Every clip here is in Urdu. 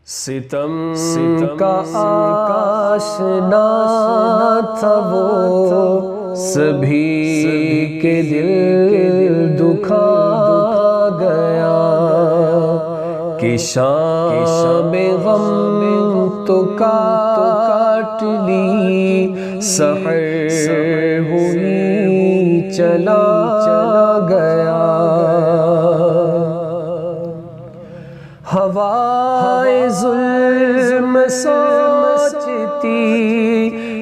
ستم کا آشنا تھا وہ، سبھی کے دل دکھا گیا کہ شام غم تو کاٹ لی، سحر ہوئی چلا گیا۔ ہوائے ظلم سوچتی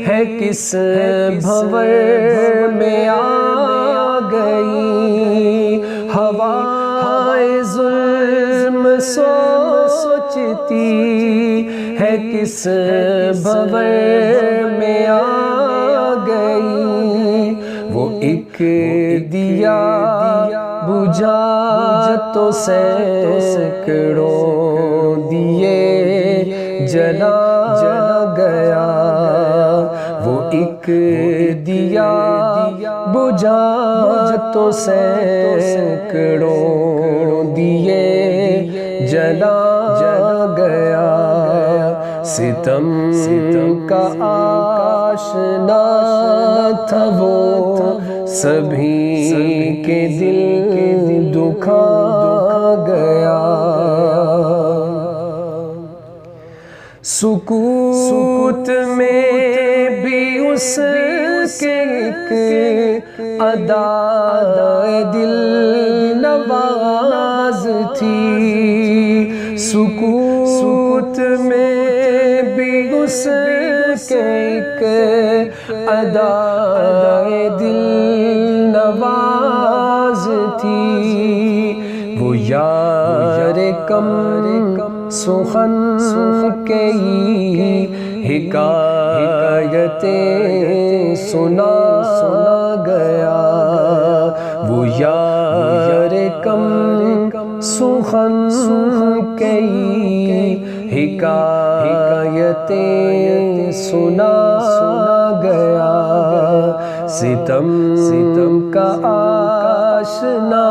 ہے کس بھنور میں آ گئی، ہوائے ظلم سوچتی ہے کس بھنور میں آ گئی۔ وہ ایک دیا بجھا تو سینکڑوں دیے جلا گیا، وہ ایک دیا بجھا تو سینکڑوں دیے جلا گیا۔ ستم کا آشنا تھا وہ، سبھی کے دل دکھا گیا۔ سکوت میں بھی اس کے ایک ادا دل نواز تھی، سکوت میں بھی اس کے ایک ادا دل نواز تھی۔ وہ یار کم سخن کی حکایتیں سنا گیا، وہ یار کم سخن کی حکایتیں سنا گیا۔ ستم کا آشنا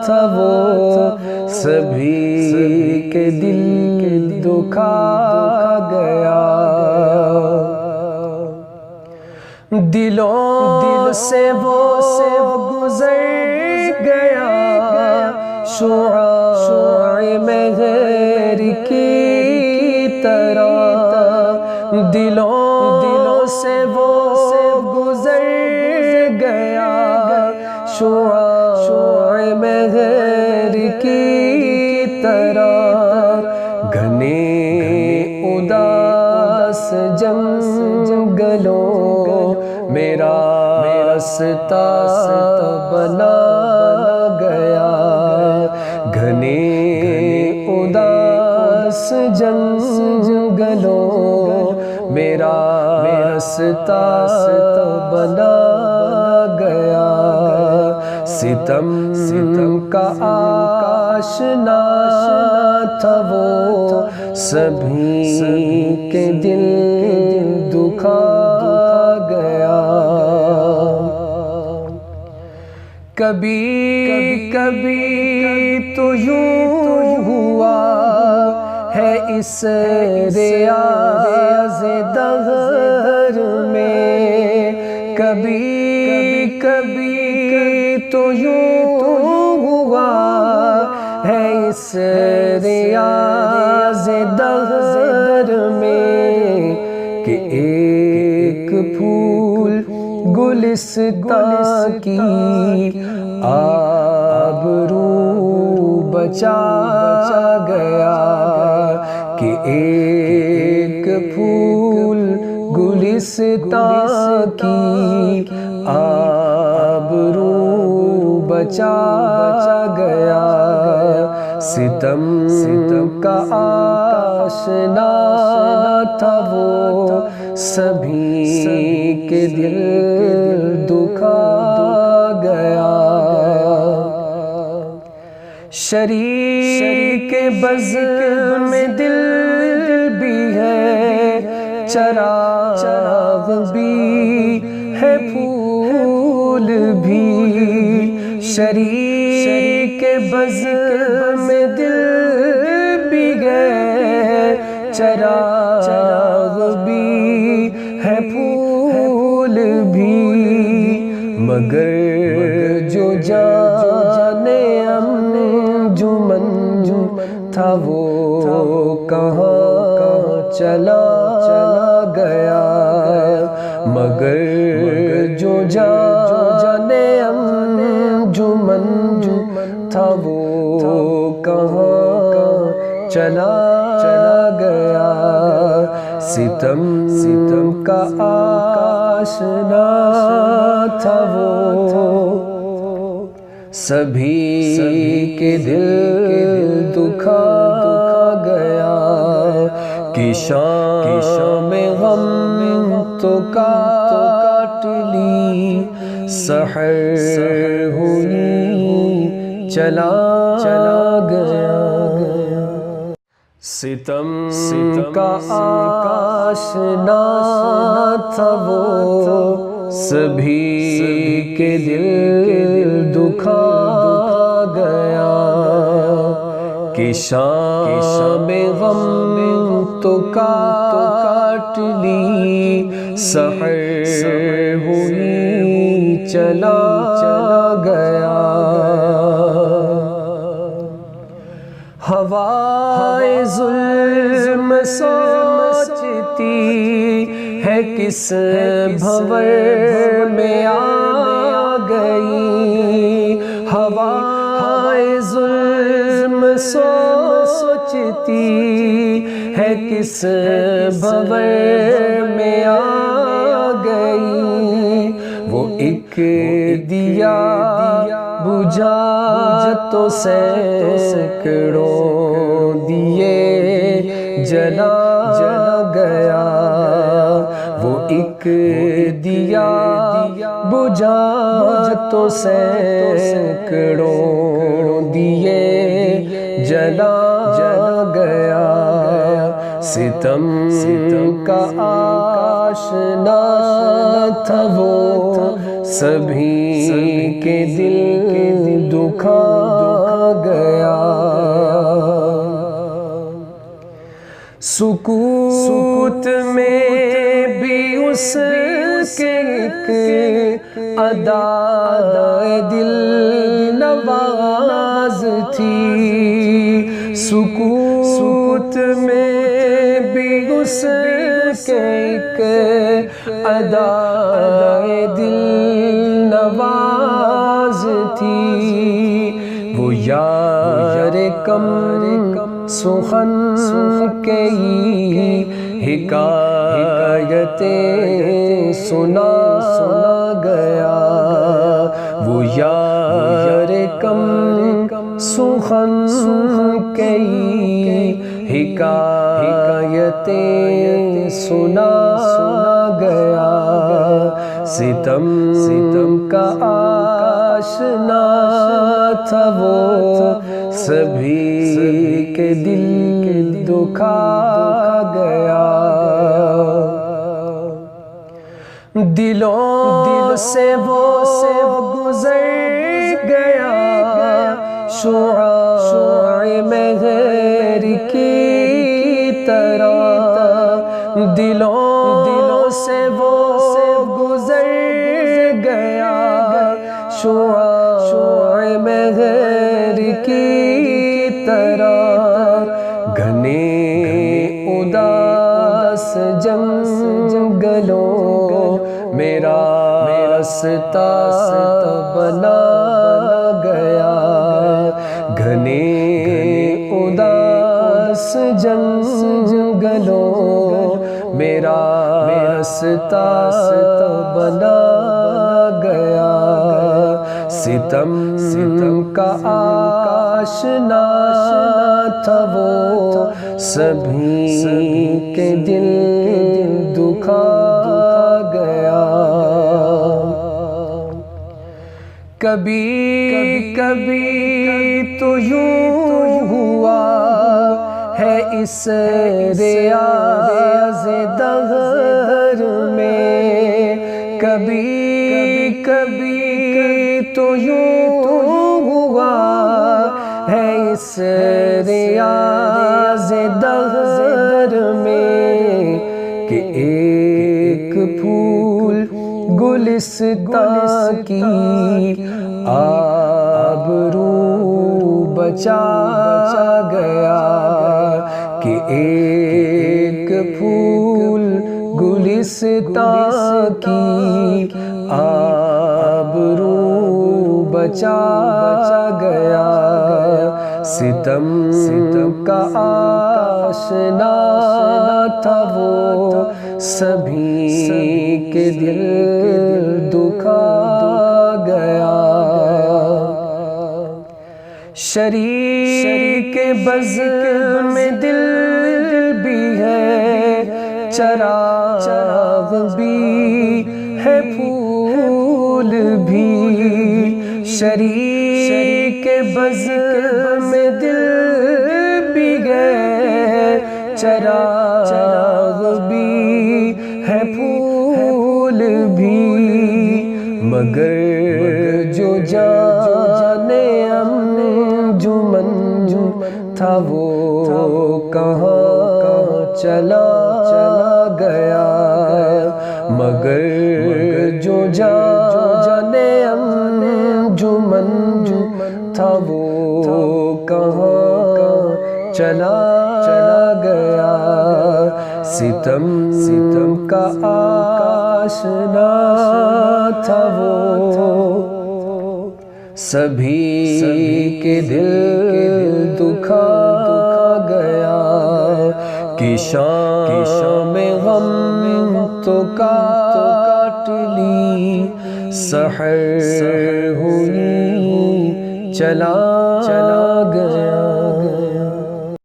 تھا وہ، سبھی کے دل دکھا گیا۔ دلوں سے وہ گزر گیا، شعاع مہر کی طرح، دلوں سے وہ گزر گیا، شعاع مہر کی طرح۔ گھنے اداس جنگلوں میں راستہ بنا گیا، گھنے اداس جنگلوں میں راستہ بنا گیا۔ ستم کا آشنا تھا وہ، سبھی کے دل دکھا گیا۔ کبھی تو یوں ہوا ہے اس ریاض دہر میں، کبھی تو یوں ہوا ہے اس ریاض دہر میں کہ ایک پھول گلستان کی آبرو بچا گیا، کہ ایک پھول گلستان کی آبرو بچا گیا۔ ستم کا آشنا تھا وہ، سبھی کے دل دکھا گیا۔ شریک بزم میں دل بھی ہے، چراغ بھی ہے، پھول بھی، شریک بزم میں دل بھی ہے، چراغ بھی ہے پھول بھی، مگر جو جانے انجمن تھا وہ کہاں چلا گیا، مگر جو جانے انجمن تھا وہ کہاں چلا گیا، ستم کا آشنا تھا وہ، سبھی کے دل دکھا گیا، کہ شام غم تو کاٹ لی، سحر ہوئی چلا گیا، ستم کا آشنا تھا وہ، سبھی کے دل دکھا گیا، کہ شام غم تو کاٹ لی، سحر ہوئی چلا گیا، ہوائے ظلم سوچتی ہے کس بھنور میں آ گئی، ہوائے ظلم سوچتی ہے کس بھنور میں آ گئی، وہ ایک دیا بجھا تو سینکڑوں دیے جلا گیا، وہ ایک دیا بجھا تو سینکڑوں دیے جلا گیا، ستم کا آشنا تھا وہ، سبھی کے دل دکھا گیا، سکوت میں بھی اس کے ایک ادائے دل نواز تھی، سکوت میں بھی اس کے ایک ادائے دل نواز تھی، وہ یار کم سخن کی حکایتیں سنا گیا، وہ یار کم سخن کی حکایتیں سنا گیا، ستم کا آشنا تھا وہ، سبھی کے دل دکھا گیا، دلوں سے وہ گزر گیا، شعاع مہر کی طرح، دلوں سے وہ گزر گیا، شعاع مہر کی طرح، گھنے اداس جنگلوں میرا راستہ بنا گیا، گھنے اداس جنگلوں میرا راستہ بنا گیا، ستم کا آشنا تھا وہ، سبھی کے دل دکھا گیا، کبھی تو یوں ہوا ہے اس ریاض دہر میں، کبھی تو یوں ہوا ہے اس ریاض دہر کہ ایک پھول گلستان کی آبرو بچا گیا، کہ ایک پھول گلستان کی آبرو بچا گیا۔ ستم کا آشنا تھا وہ، سبھی کے دل دکھا گیا۔ شریک بزم میں دل بھی ہے، چراغ بھی ہے، پھول بھی۔ شریک بزم میں دل بھی ہے، چراغ بھی ہے، پھول بھی۔ مگر جو جانے انجمن تھا وہ کہاں چلا گیا، مگر جو جانے انجمن تھا وہ کہاں چلا گیا۔ ستم کا آشنا تھا وہ، سبھی کے دل دکھا گیا۔ کہ شام غم تو کاٹ لی، سحر ہوئی چلا گیا۔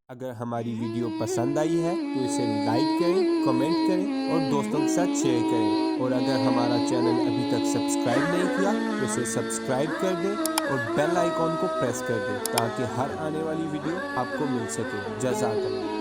اگر ہماری ویڈیو پسند آئی ہے تو اسے لائک کریں، کمنٹ کریں اور دوستوں کے ساتھ شیئر کریں، اور اگر ہمارا چینل ابھی تک سبسکرائب نہیں کیا تو اسے سبسکرائب کر دیں اور بیل آئیکن کو پریس کر دیں تاکہ ہر آنے والی ویڈیو آپ کو مل سکے۔ جزاک اللہ۔